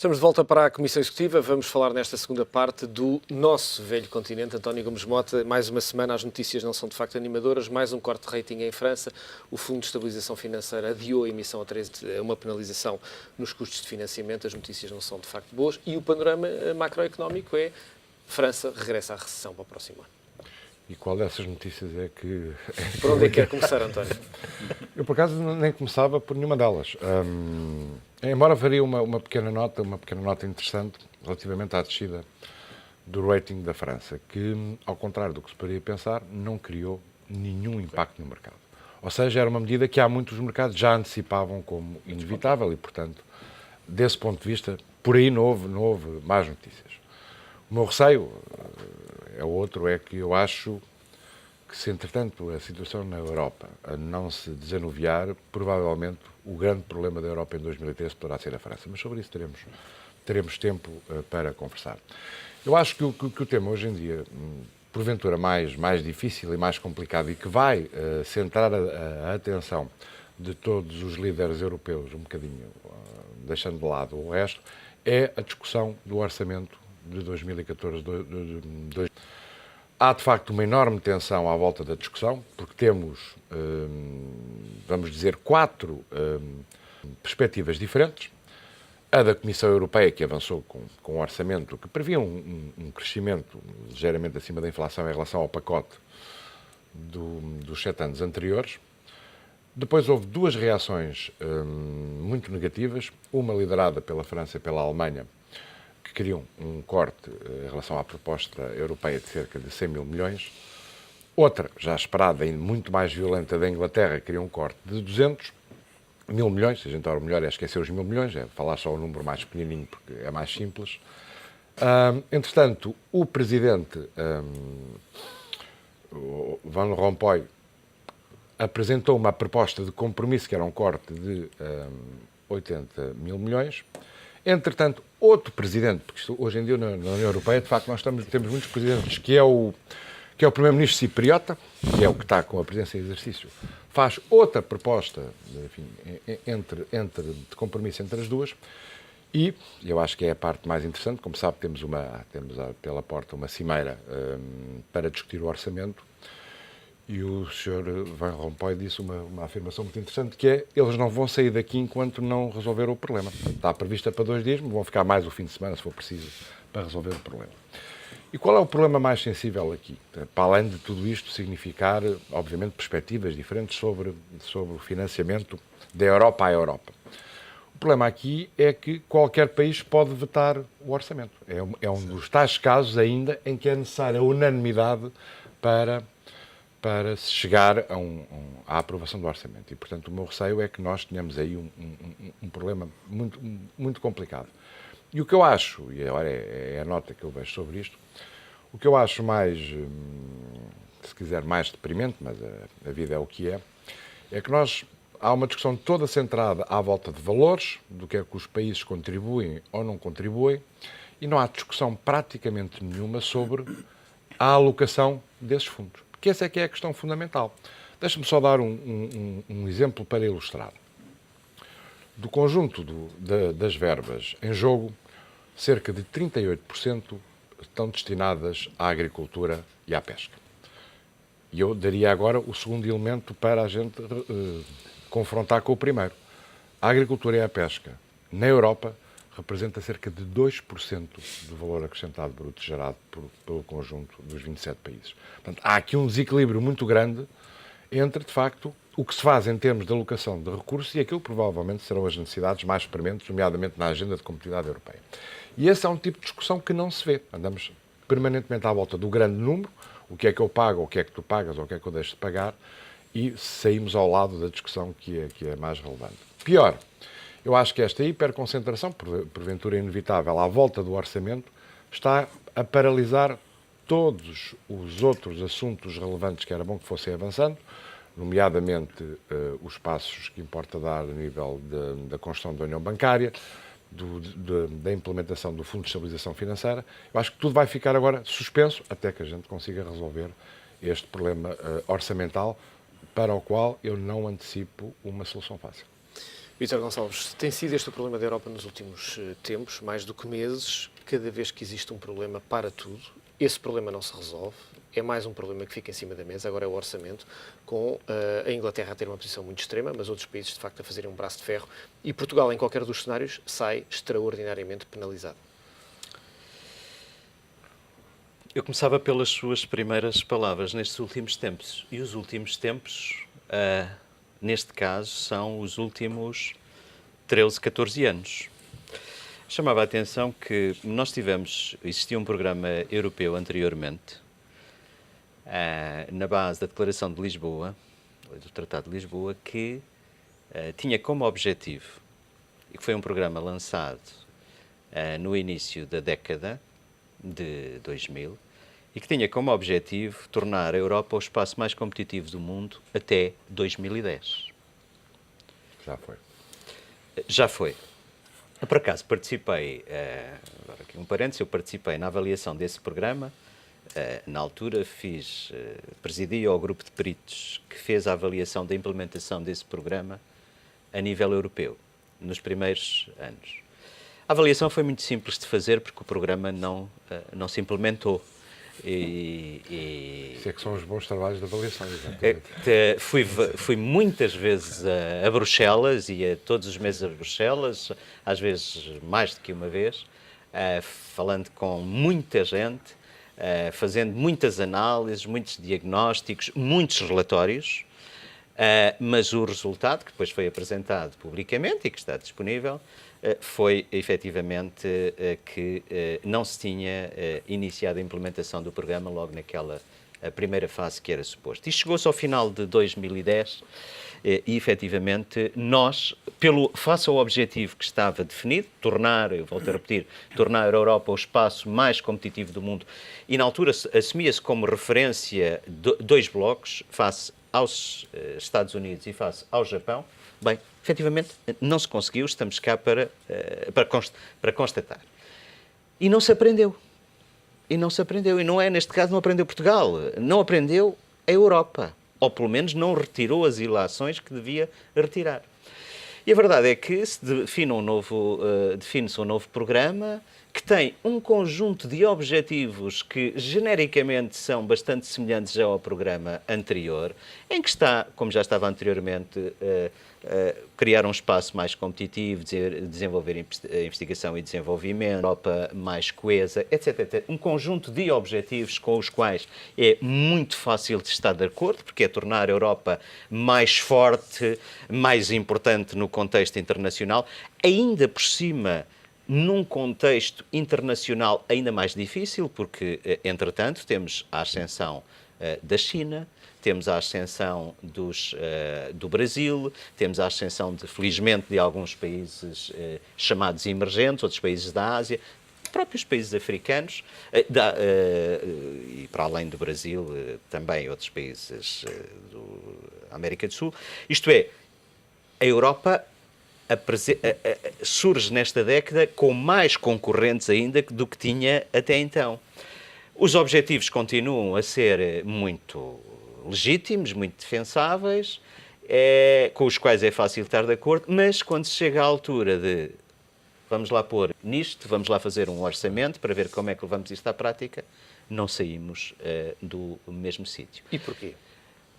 Estamos de volta para a Comissão Executiva. Vamos falar nesta segunda parte do nosso velho continente. António Gomes Mota, mais uma semana as notícias não são de facto animadoras. Mais um corte de rating em França. O Fundo de Estabilização Financeira adiou a emissão a 13 de uma penalização nos custos de financiamento. As notícias não são de facto boas. E o panorama macroeconómico é França regressa à recessão para o próximo ano. E qual dessas notícias é que... Por onde é que quer começar, António? Eu, por acaso, nem começava por nenhuma delas. Embora faria uma pequena nota interessante relativamente à descida do rating da França, que, ao contrário do que se poderia pensar, não criou nenhum impacto no mercado. Ou seja, era uma medida que há muitos mercados já antecipavam como inevitável e, portanto, desse ponto de vista, por aí não houve más notícias. O meu receio é outro, é que eu acho que se, entretanto, a situação na Europa não se desanuviar, provavelmente o grande problema da Europa em 2013 poderá ser a França. Mas sobre isso teremos tempo para conversar. Eu acho que o tema hoje em dia, porventura mais difícil e mais complicado e que vai centrar a atenção de todos os líderes europeus, um bocadinho deixando de lado o resto, é a discussão do orçamento de 2014. Há, de facto, uma enorme tensão à volta da discussão, porque temos, vamos dizer, 4 perspectivas diferentes. A da Comissão Europeia, que avançou com um orçamento que previa um crescimento ligeiramente acima da inflação em relação ao pacote dos 7 anos anteriores. Depois houve 2 reações muito negativas, uma liderada pela França e pela Alemanha, que queriam um corte em relação à proposta europeia de cerca de 100 mil milhões. Outra, já esperada e muito mais violenta, da Inglaterra, queria um corte de 200 mil milhões. Se a gente ora, o melhor é esquecer os 1.000 milhões, é falar só o número mais pequenininho, porque é mais simples. Entretanto, o presidente Van Rompuy apresentou uma proposta de compromisso, que era um corte de 80 mil milhões. Entretanto, outro presidente, porque hoje em dia na União Europeia, de facto, nós temos muitos presidentes, que é o primeiro-ministro cipriota, que é o que está com a presidência em exercício, faz outra proposta, enfim, de compromisso entre as duas, e eu acho que é a parte mais interessante. Como sabe, temos pela porta uma cimeira para discutir o orçamento, e o Sr. Van Rompuy disse uma afirmação muito interessante, que é: eles não vão sair daqui enquanto não resolver o problema. Está prevista para 2 dias, vão ficar mais o fim de semana, se for preciso, para resolver o problema. E qual é o problema mais sensível aqui? Para além de tudo isto significar, obviamente, perspectivas diferentes sobre o financiamento da Europa à Europa. O problema aqui é que qualquer país pode vetar o orçamento. É um dos tais casos ainda em que é necessária a unanimidade para se chegar à aprovação do orçamento. E, portanto, o meu receio é que nós tenhamos aí um problema muito, muito complicado. E o que eu acho, e agora é a nota que eu vejo sobre isto, o que eu acho mais, se quiser, mais deprimente, mas a vida é o que é que há uma discussão toda centrada à volta de valores, do que é que os países contribuem ou não contribuem, e não há discussão praticamente nenhuma sobre a alocação desses fundos. Porque essa é que é a questão fundamental. Deixa-me só dar um exemplo para ilustrar. Do conjunto das verbas em jogo, cerca de 38% estão destinadas à agricultura e à pesca. E eu daria agora o segundo elemento para a gente confrontar com o primeiro. A agricultura e a pesca, na Europa, representa cerca de 2% do valor acrescentado bruto gerado pelo conjunto dos 27 países. Portanto, há aqui um desequilíbrio muito grande entre, de facto, o que se faz em termos de alocação de recursos e aquilo que provavelmente serão as necessidades mais prementes, nomeadamente na agenda de competitividade europeia. E esse é um tipo de discussão que não se vê. Andamos permanentemente à volta do grande número, o que é que eu pago, o que é que tu pagas, ou o que é que eu deixo de pagar, e saímos ao lado da discussão que é mais relevante. Pior, eu acho que esta hiperconcentração, porventura inevitável, à volta do orçamento, está a paralisar todos os outros assuntos relevantes que era bom que fossem avançando, nomeadamente os passos que importa dar a nível da construção da União Bancária, da implementação do Fundo de Estabilização Financeira. Eu acho que tudo vai ficar agora suspenso até que a gente consiga resolver este problema orçamental, para o qual eu não antecipo uma solução fácil. Vítor Gonçalves, tem sido este o problema da Europa nos últimos tempos, mais do que meses. Cada vez que existe um problema, para tudo. Esse problema não se resolve. É mais um problema que fica em cima da mesa. Agora é o orçamento, com a Inglaterra a ter uma posição muito extrema, mas outros países, de facto, a fazerem um braço de ferro. E Portugal, em qualquer dos cenários, sai extraordinariamente penalizado. Eu começava pelas suas primeiras palavras, nestes últimos tempos. E os últimos tempos, neste caso, são os últimos 13, 14 anos. Chamava a atenção que existia um programa europeu anteriormente, na base da Declaração de Lisboa, do Tratado de Lisboa, que tinha como objetivo, e que foi um programa lançado no início da década de 2000, e que tinha como objetivo tornar a Europa o espaço mais competitivo do mundo até 2010. Já foi. Já foi. Eu, por acaso, participei, agora aqui um parênteses, eu participei na avaliação desse programa. Na altura presidi ao grupo de peritos que fez a avaliação da implementação desse programa a nível europeu, nos primeiros anos. A avaliação foi muito simples de fazer porque o programa não se implementou. Isso é que são os bons trabalhos de avaliação, exatamente. Fui muitas vezes a Bruxelas, ia todos os meses a Bruxelas, às vezes mais do que uma vez, falando com muita gente, fazendo muitas análises, muitos diagnósticos, muitos relatórios, mas o resultado, que depois foi apresentado publicamente e que está disponível, foi efetivamente que não se tinha iniciado a implementação do programa logo naquela primeira fase que era suposto. E chegou-se ao final de 2010 e efetivamente nós, face ao objetivo que estava definido, eu volto a repetir, tornar a Europa o espaço mais competitivo do mundo, e na altura assumia-se como referência dois blocos, face aos Estados Unidos e face ao Japão. Bem, efetivamente não se conseguiu, estamos cá para constatar. E não se aprendeu. E não é, neste caso, não aprendeu Portugal, não aprendeu a Europa. Ou pelo menos não retirou as ilações que devia retirar. E a verdade é que se define-se um novo programa que tem um conjunto de objetivos que genericamente são bastante semelhantes ao programa anterior, em que está, como já estava anteriormente, criar um espaço mais competitivo, desenvolver investigação e desenvolvimento, Europa mais coesa, etc. Um conjunto de objetivos com os quais é muito fácil de estar de acordo, porque é tornar a Europa mais forte, mais importante no contexto internacional, ainda por cima num contexto internacional ainda mais difícil, porque, entretanto, temos a ascensão da China, temos a ascensão do Brasil, temos a ascensão, felizmente, de alguns países chamados emergentes, outros países da Ásia, próprios países africanos, e para além do Brasil, também outros países da América do Sul. Isto é, a Europa surge nesta década com mais concorrentes ainda do que tinha até então. Os objetivos continuam a ser muito legítimos, muito defensáveis, com os quais é fácil estar de acordo, mas quando se chega à altura de vamos lá pôr nisto, vamos lá fazer um orçamento para ver como é que levamos isto à prática, não saímos do mesmo sítio. E porquê?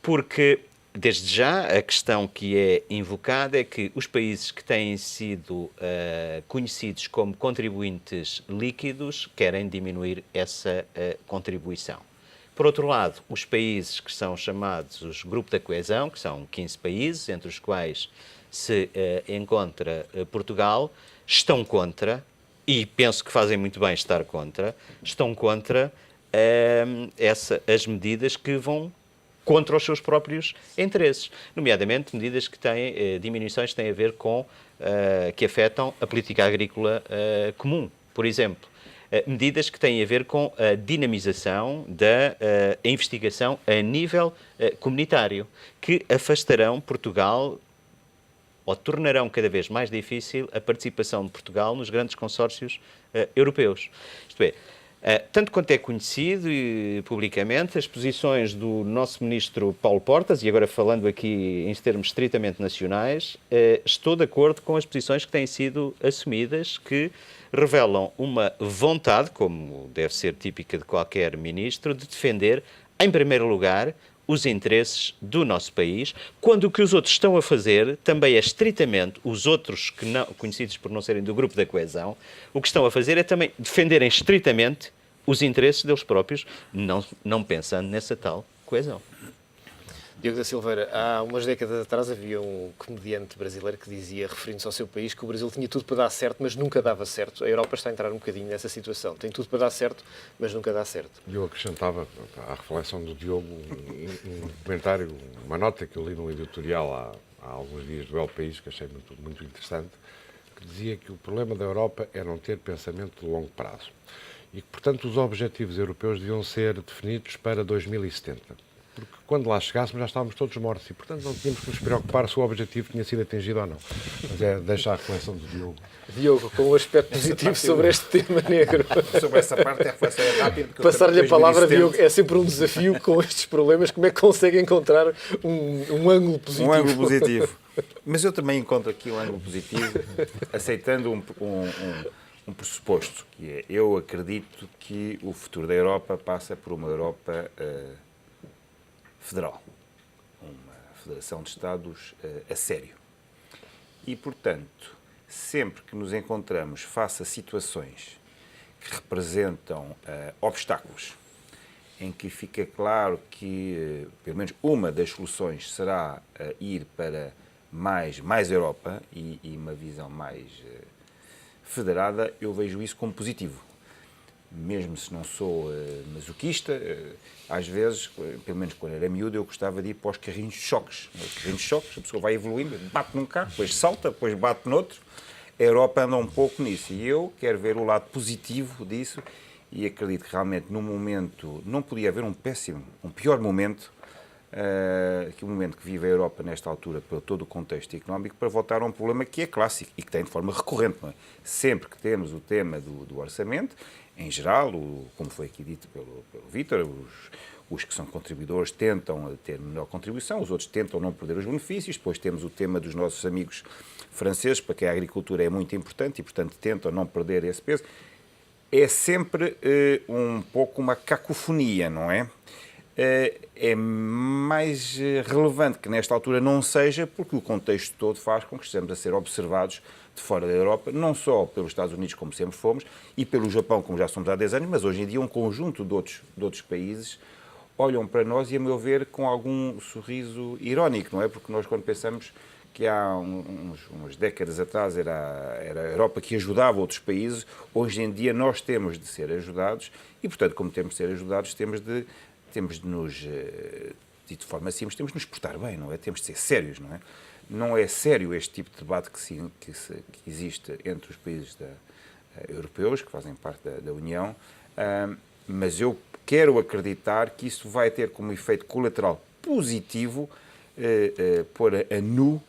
Porque, desde já, a questão que é invocada é que os países que têm sido conhecidos como contribuintes líquidos querem diminuir essa contribuição. Por outro lado, os países que são chamados os Grupo da Coesão, que são 15 países, entre os quais se encontra Portugal, estão contra, e penso que fazem muito bem estar contra, estão contra as medidas que vão contra os seus próprios interesses, nomeadamente medidas que têm diminuições que têm a ver com, que afetam a política agrícola comum, por exemplo. Medidas que têm a ver com a dinamização da investigação a nível comunitário, que afastarão Portugal ou tornarão cada vez mais difícil a participação de Portugal nos grandes consórcios europeus. Isto é, Tanto quanto é conhecido publicamente, as posições do nosso ministro Paulo Portas, e agora falando aqui em termos estritamente nacionais, estou de acordo com as posições que têm sido assumidas, que revelam uma vontade, como deve ser típica de qualquer ministro, de defender, em primeiro lugar, os interesses do nosso país, quando o que os outros estão a fazer também é estritamente, os outros que não, conhecidos por não serem do grupo da coesão, o que estão a fazer é também defenderem estritamente os interesses deles próprios, não pensando nessa tal coesão. Diogo da Silveira, há umas décadas atrás havia um comediante brasileiro que dizia, referindo-se ao seu país, que o Brasil tinha tudo para dar certo, mas nunca dava certo. A Europa está a entrar um bocadinho nessa situação. Tem tudo para dar certo, mas nunca dá certo. Eu acrescentava à reflexão do Diogo um comentário, uma nota que eu li num editorial há alguns dias do El País, que achei muito interessante, que dizia que o problema da Europa é não ter pensamento de longo prazo e que, portanto, os objetivos europeus deviam ser definidos para 2070. Porque quando lá chegássemos já estávamos todos mortos e, portanto, não tínhamos que nos preocupar se o objetivo tinha sido atingido ou não. Mas deixa a reflexão do Diogo. Diogo, com um aspecto positivo sobre este tema negro. Sobre essa parte, a reflexão é rápida. Passar-lhe a palavra, Diogo, é sempre um desafio com estes problemas. Como é que consegue encontrar um ângulo positivo? Um ângulo positivo. Mas eu também encontro aqui um ângulo positivo, aceitando um pressuposto, que é, eu acredito que o futuro da Europa passa por uma Europa federal, uma federação de Estados a sério. E, portanto, sempre que nos encontramos face a situações que representam obstáculos, em que fica claro que, pelo menos, uma das soluções será ir para mais Europa e uma visão mais federada, eu vejo isso como positivo. Mesmo se não sou masoquista, às vezes, pelo menos quando era miúdo, eu gostava de ir para os carrinhos de choques. Os carrinhos de choques, a pessoa vai evoluindo, bate num carro, depois salta, depois bate noutro. A Europa anda um pouco nisso e eu quero ver o lado positivo disso e acredito que realmente num momento, não podia haver um pior momento, que o momento que vive a Europa nesta altura, por todo o contexto económico, para voltar a um problema que é clássico e que tem de forma recorrente. Não é? Sempre que temos o tema do orçamento, em geral, como foi aqui dito pelo Vítor, os que são contribuidores tentam ter melhor contribuição, os outros tentam não perder os benefícios, depois temos o tema dos nossos amigos franceses, para quem a agricultura é muito importante e, portanto, tentam não perder esse peso. É sempre um pouco uma cacofonia, não é? É mais relevante que nesta altura não seja, porque o contexto todo faz com que estejamos a ser observados de fora da Europa, não só pelos Estados Unidos, como sempre fomos, e pelo Japão, como já somos há 10 anos, mas hoje em dia um conjunto de outros países olham para nós e, a meu ver, com algum sorriso irónico, não é? Porque nós, quando pensamos que há umas décadas atrás era a Europa que ajudava outros países, hoje em dia nós temos de ser ajudados e, portanto, como temos de ser ajudados, temos de nos, dito de forma simples, temos de nos portar bem, não é? Temos de ser sérios, não é? Não é sério este tipo de debate que existe entre os países europeus, que fazem parte da União, mas eu quero acreditar que isso vai ter como efeito colateral positivo pôr a nu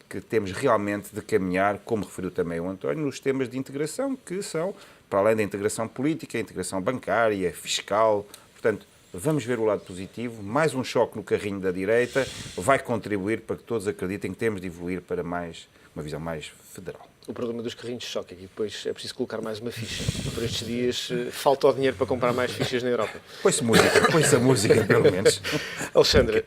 que temos realmente de caminhar, como referiu também o António, nos temas de integração, que são, para além da integração política, a integração bancária, fiscal, portanto, vamos ver o lado positivo, mais um choque no carrinho da direita vai contribuir para que todos acreditem que temos de evoluir para uma visão mais federal. O problema dos carrinhos de choque é que depois é preciso colocar mais uma ficha. Por estes dias falta o dinheiro para comprar mais fichas na Europa. Põe-se a música, pelo menos. Alexandre,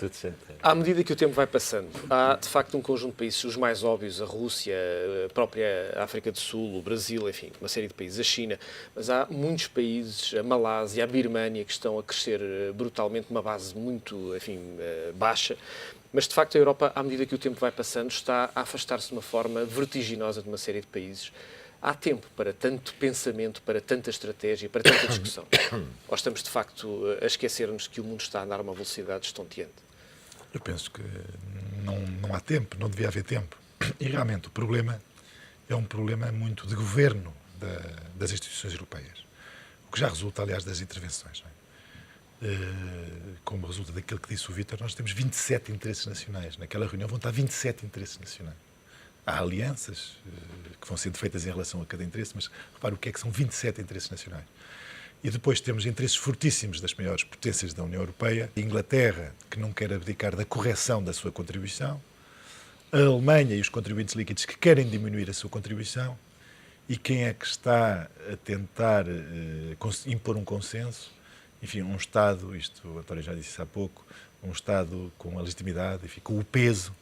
à medida que o tempo vai passando, há de facto um conjunto de países, os mais óbvios, a Rússia, a própria África do Sul, o Brasil, enfim, uma série de países, a China, mas há muitos países, a Malásia, a Birmânia, que estão a crescer brutalmente, uma base muito, enfim, baixa. Mas, de facto, a Europa, à medida que o tempo vai passando, está a afastar-se de uma forma vertiginosa de uma série de países. Há tempo para tanto pensamento, para tanta estratégia, para tanta discussão? Ou estamos, de facto, a esquecer-nos que o mundo está a andar a uma velocidade estonteante? Eu penso que não há tempo, não devia haver tempo. E, realmente, o problema é um problema muito de governo das instituições europeias. O que já resulta, aliás, das intervenções, não é? Como resulta daquilo que disse o Vítor, nós temos 27 interesses nacionais. Naquela reunião vão estar 27 interesses nacionais. Há alianças que vão sendo feitas em relação a cada interesse, mas repare o que é que são 27 interesses nacionais. E depois temos interesses fortíssimos das maiores potências da União Europeia, a Inglaterra, que não quer abdicar da correção da sua contribuição, a Alemanha e os contribuintes líquidos que querem diminuir a sua contribuição, e quem é que está a tentar impor um consenso? Enfim, um Estado, isto o António já disse isso há pouco, um Estado com a legitimidade, enfim, com o peso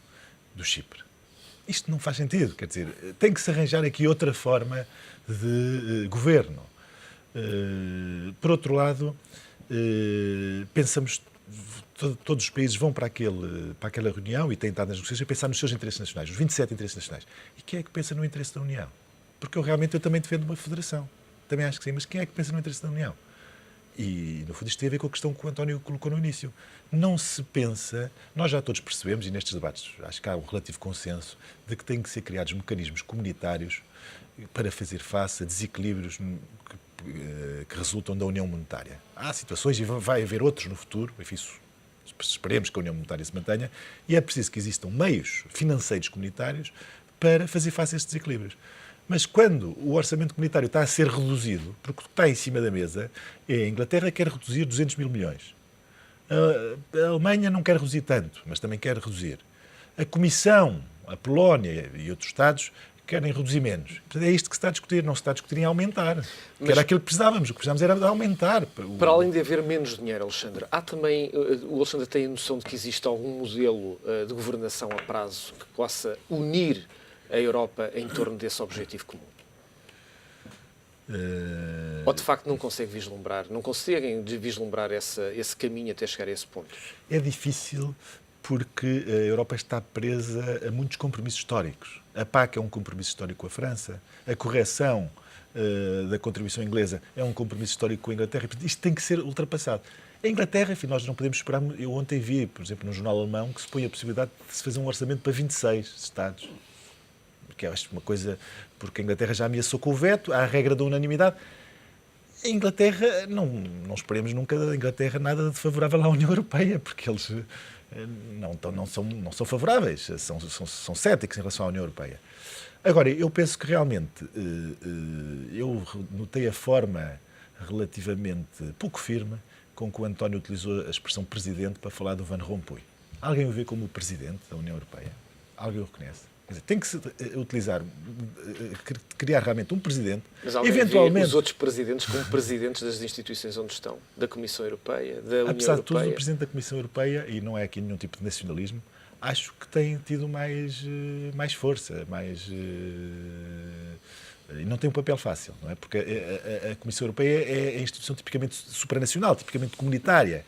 do Chipre. Isto não faz sentido, quer dizer, tem que se arranjar aqui outra forma de governo. Por outro lado, pensamos, todos os países vão para aquela reunião e têm estado nas negociações a pensar nos seus interesses nacionais, os 27 interesses nacionais. E quem é que pensa no interesse da União? Porque eu também defendo uma federação. Também acho que sim, mas quem é que pensa no interesse da União? E, no fundo, isto tem a ver com a questão que o António colocou no início. Não se pensa, nós já todos percebemos, e nestes debates acho que há um relativo consenso, de que têm que ser criados mecanismos comunitários para fazer face a desequilíbrios que resultam da União Monetária. Há situações, e vai haver outros no futuro, enfim, esperemos que a União Monetária se mantenha, e é preciso que existam meios financeiros comunitários para fazer face a estes desequilíbrios. Mas quando o orçamento comunitário está a ser reduzido, porque o que está em cima da mesa é a Inglaterra quer reduzir 200 mil milhões. A Alemanha não quer reduzir tanto, mas também quer reduzir. A Comissão, a Polónia e outros Estados querem reduzir menos. É isto que se está a discutir, não se está a discutir em aumentar. Que era aquilo que precisávamos. O que precisávamos era de aumentar. Para além de haver menos dinheiro, Alexandre, há também, o Alexandre tem a noção de que existe algum modelo de governação a prazo que possa unir a Europa em torno desse objetivo comum? Ou de facto não conseguem vislumbrar esse caminho até chegar a esse ponto? É difícil porque a Europa está presa a muitos compromissos históricos. A PAC é um compromisso histórico com a França, a correção da contribuição inglesa é um compromisso histórico com a Inglaterra, e isto tem que ser ultrapassado. A Inglaterra, enfim, nós não podemos esperar. Eu ontem vi, por exemplo, no jornal alemão, que se põe a possibilidade de se fazer um orçamento para 26 Estados. Que é uma coisa, porque a Inglaterra já ameaçou com o veto, há a regra da unanimidade. A Inglaterra, não esperemos nunca da Inglaterra nada de favorável à União Europeia, porque eles não são favoráveis, são céticos em relação à União Europeia. Agora, eu penso que realmente, eu notei a forma relativamente pouco firme com que o António utilizou a expressão presidente para falar do Van Rompuy. Alguém o vê como o presidente da União Europeia? Alguém o reconhece? Quer dizer, tem que se utilizar, criar realmente um presidente, mas alguém eventualmente vê os outros presidentes como presidentes das instituições onde estão, da Comissão Europeia, da União Europeia. Apesar de tudo, o presidente da Comissão Europeia, e não é aqui nenhum tipo de nacionalismo, acho que tem tido mais força, e não tem um papel fácil, não é? Porque a Comissão Europeia é a instituição tipicamente supranacional, tipicamente comunitária,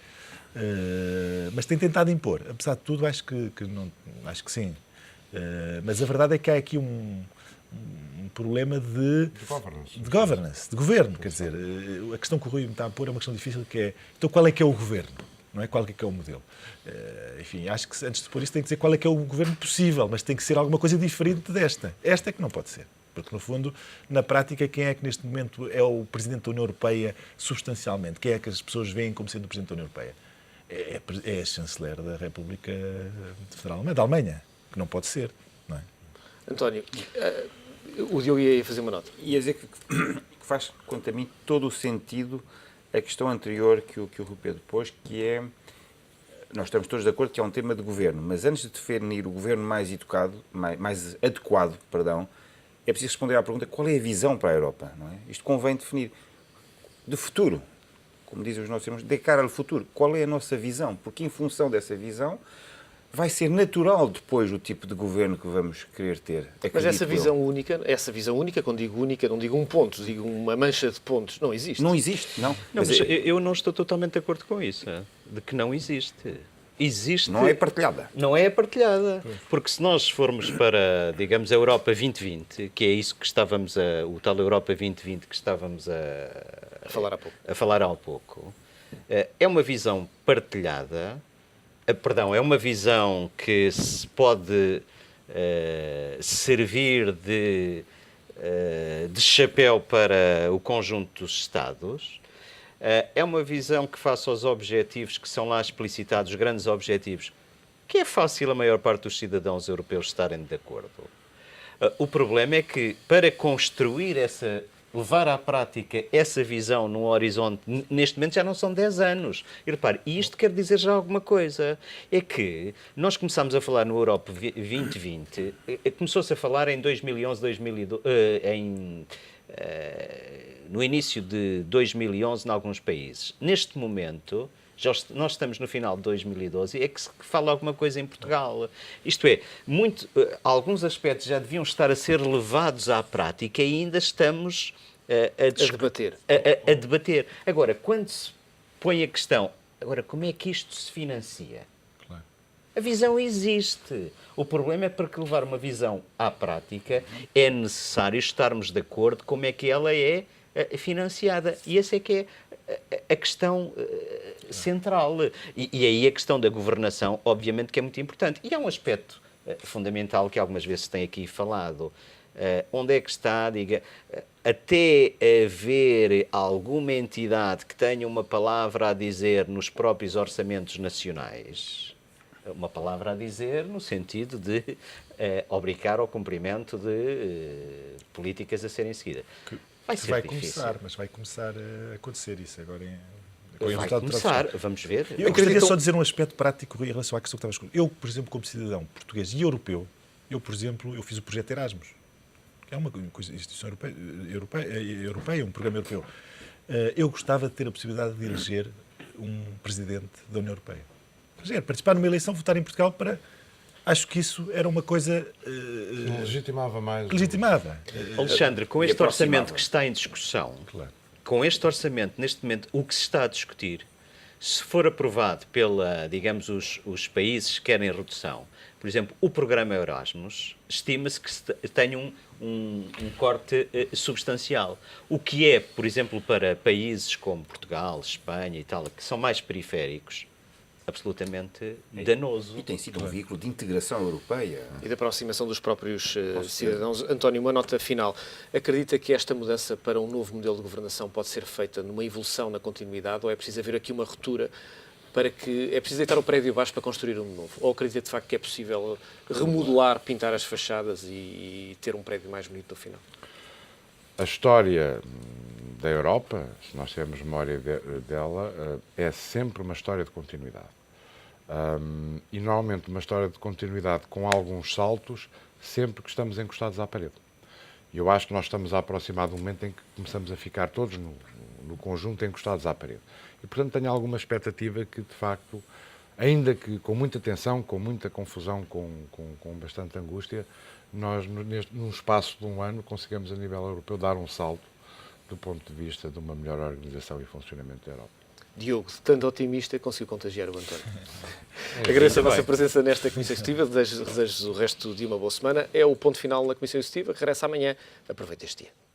mas tem tentado impor. Apesar de tudo, acho que sim. Mas a verdade é que há aqui um problema de governance, de governo. Quer dizer, a questão que o Rui me está a pôr é uma questão difícil, que é, então qual é que é o governo? Não é qual é que é o modelo? Enfim, acho que antes de pôr isso tem que dizer qual é que é o governo possível, mas tem que ser alguma coisa diferente desta. Esta é que não pode ser. Porque, no fundo, na prática, quem é que neste momento é o Presidente da União Europeia substancialmente? Quem é que as pessoas veem como sendo o Presidente da União Europeia? É a chanceler da República Federal da Alemanha. Que não pode ser, não é? António, o Diogo ia fazer uma nota. Ia dizer que faz, quanto a mim, todo o sentido a questão anterior que o Rui Pedro pôs, que é, nós estamos todos de acordo que é um tema de governo, mas antes de definir o governo mais adequado, é preciso responder à pergunta qual é a visão para a Europa, não é? Isto convém definir de futuro, como dizem os nossos irmãos, de cara ao futuro. Qual é a nossa visão? Porque em função dessa visão vai ser natural depois o tipo de governo que vamos querer ter. Mas essa visão única, quando digo única, não digo um ponto, digo uma mancha de pontos, não existe. Não existe, não. Mas eu não estou totalmente de acordo com isso, de que não existe. Existe. Não é partilhada. Não é partilhada. Porque se nós formos para, digamos, a Europa 2020, que é isso que estávamos o tal Europa 2020 que estávamos a falar há pouco, é uma visão partilhada. É uma visão que se pode servir de chapéu para o conjunto dos Estados. É uma visão que, face aos objetivos que são lá explicitados, os grandes objetivos, que é fácil a maior parte dos cidadãos europeus estarem de acordo. O problema é que, para construir levar à prática essa visão num horizonte, neste momento já não são 10 anos. E repare, isto quer dizer já alguma coisa. É que nós começámos a falar no Europa 2020, começou-se a falar em 2011, 2012, no início de 2011 em alguns países. Neste momento, nós estamos no final de 2012 e é que se fala alguma coisa em Portugal. Isto é, alguns aspectos já deviam estar a ser levados à prática e ainda estamos a debater. Agora, quando se põe a questão, agora, como é que isto se financia? Claro. A visão existe. O problema é para que levar uma visão à prática é necessário estarmos de acordo como é que ela é financiada. E essa é que é a questão central. E aí a questão da governação, obviamente, que é muito importante. E há um aspecto fundamental que algumas vezes se tem aqui falado. Onde é que está, até haver alguma entidade que tenha uma palavra a dizer nos próprios orçamentos nacionais, uma palavra a dizer no sentido de obrigar ao cumprimento de políticas a serem seguidas. Vai ser difícil. Mas vai começar a acontecer isso agora. Vai começar, vamos ver. Eu queria só dizer um aspecto prático em relação à questão que estavas. Eu, por exemplo, como cidadão português e europeu, por exemplo, eu fiz o projeto Erasmus, que é uma instituição europeia, um programa europeu. Eu gostava de ter a possibilidade de eleger um presidente da União Europeia. Participar numa eleição, votar em Portugal para... Acho que isso era uma coisa... legitimava mais. Legitimava. Alexandre, com este orçamento que está em discussão, Claro. com este orçamento, neste momento, o que se está a discutir, se for aprovado pela, digamos, os países que querem redução, por exemplo, o programa Erasmus, estima-se que tenha um corte substancial. O que é, por exemplo, para países como Portugal, Espanha e tal, que são mais periféricos, absolutamente danoso. E tem sido um veículo de integração europeia. E da aproximação dos próprios cidadãos. António, uma nota final. Acredita que esta mudança para um novo modelo de governação pode ser feita numa evolução na continuidade ou é preciso haver aqui uma ruptura para que... É preciso deitar o prédio abaixo para construir um novo? Ou acredita de facto que é possível remodelar, pintar as fachadas e ter um prédio mais bonito no final? A história da Europa, se nós tivermos memória dela, é sempre uma história de continuidade. E normalmente uma história de continuidade com alguns saltos, sempre que estamos encostados à parede. E eu acho que nós estamos a aproximar de um momento em que começamos a ficar todos no conjunto encostados à parede. E, portanto, tenho alguma expectativa que, de facto, ainda que com muita tensão, com muita confusão, com bastante angústia, nós, num espaço de um ano, conseguimos, a nível europeu, dar um salto do ponto de vista de uma melhor organização e funcionamento da Europa. Diogo, tanto otimista, conseguiu contagiar o António. Agradeço a vossa presença nesta Comissão Executiva, desejo o resto de uma boa semana. É o ponto final na Comissão Executiva, que regressa amanhã. Aproveite este dia.